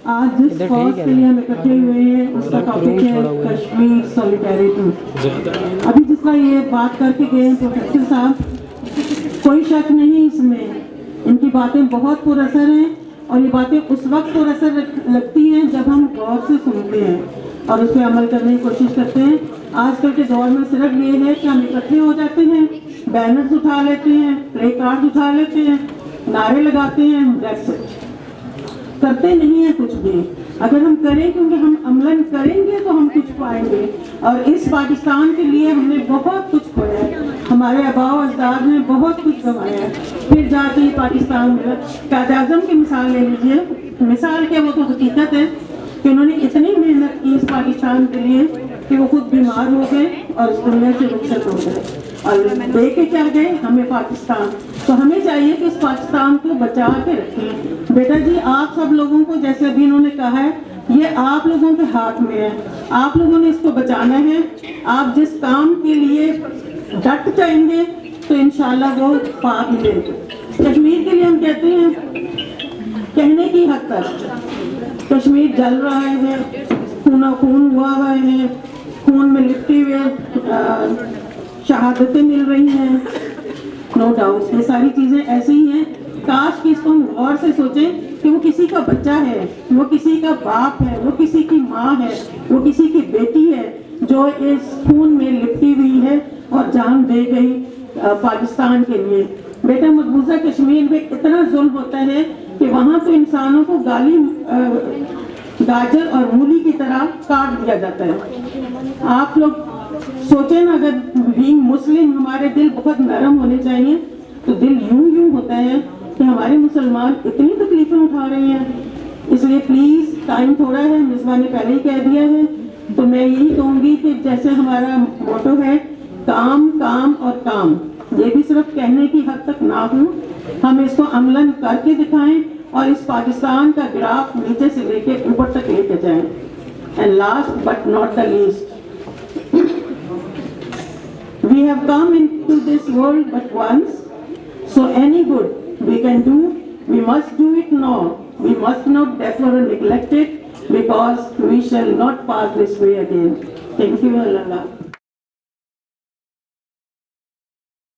آج جس کاز کے لیے ہم اکٹھے ہوئے ہیں اس کا ٹاپک ہے کشمیر سولیڈیرٹی. ابھی جس طرح یہ بات کر کے گئے ہیں پروفیسر صاحب، کوئی شک نہیں اس میں، ان کی باتیں بہت پر اثر ہیں، اور یہ باتیں اس وقت پر اثر لگتی ہیں جب ہم غور سے سنتے ہیں اور اس پہ عمل کرنے کی کوشش کرتے ہیں. آج کل کے دور میں صرف یہ ہے کہ ہم اکٹھے ہو جاتے ہیں، بینرز اٹھا لیتے ہیں، پلے کارڈ اٹھا لیتے ہیں، نعرے لگاتے ہیں، کرتے نہیں ہیں کچھ بھی. اگر ہم کریں، کیونکہ ہم عملاً کریں گے تو ہم کچھ پائیں گے. اور اس پاکستان کے لیے ہم نے بہت کچھ کھویا ہے، ہمارے آباء و اجداد نے بہت کچھ کمایا ہے، پھر جا کے پاکستان میں قائد اعظم کی مثال لے لیجیے. مثال کیا، وہ تو حقیقت ہے کہ انہوں نے اتنی محنت کی اس پاکستان کے لیے کہ وہ خود بیمار ہو گئے اور اس دنیا سے رخصت ہو گئے اور دے کے کیا گئے ہمیں پاکستان. تو ہمیں چاہیے کہ اس پاکستان کو بچا کے رکھیں. بیٹا جی، آپ سب لوگوں کو، جیسے ابھی انہوں نے کہا ہے، یہ آپ لوگوں کے ہاتھ میں ہے، آپ لوگوں نے اس کو بچانا ہے. آپ جس کام کے لیے ڈٹ جائیں گے تو انشاءاللہ وہ پا بھی لیں گے. کشمیر کے لیے ہم کہتے ہیں کہنے کی حد تک کشمیر جل رہا ہے، خونہ خون ہوا ہوا ہے، خون میں لپٹے ہوئے شہادتیں مل رہی ہیں. نو ڈاؤٹ یہ ساری چیزیں ایسی ہی ہیں. کاش کہ اس کو ہم غور سے سوچیں کہ وہ کسی کا بچہ ہے، وہ کسی کا باپ ہے، وہ کسی کی ماں ہے، وہ کسی کی بیٹی ہے جو اس خون میں لپٹی ہوئی ہے اور جان دے گئی پاکستان کے لیے. بیٹا، مقبوضہ کشمیر میں اتنا ظلم ہوتا ہے کہ وہاں تو انسانوں کو گاجر اور مولی کی طرح کاٹ دیا جاتا ہے. آپ لوگ سوچیں نا، اگر بینگ مسلم ہمارے دل بہت نرم ہونے چاہیے، تو دل یوں ہوتا ہے کہ ہمارے مسلمان اتنی تکلیفیں اٹھا رہے ہیں. اس لیے پلیز، ٹائم تھوڑا ہے، مصباح نے پہلے ہی کہہ دیا ہے، تو میں یہی کہوں گی کہ جیسے ہمارا موٹو ہے کام کام اور کام، یہ بھی صرف کہنے کی حد تک نہ ہو، ہم اس کو عملاً کر کے دکھائیں اور اس پاکستان کا گراف نیچے سے لے کے اوپر تک لے کے جائیں. And last but not the least, we have come into this world but once, so any good we can do, we must do it now. We must not defer or neglect it, because we shall not pass this way again. Thank you, Allah.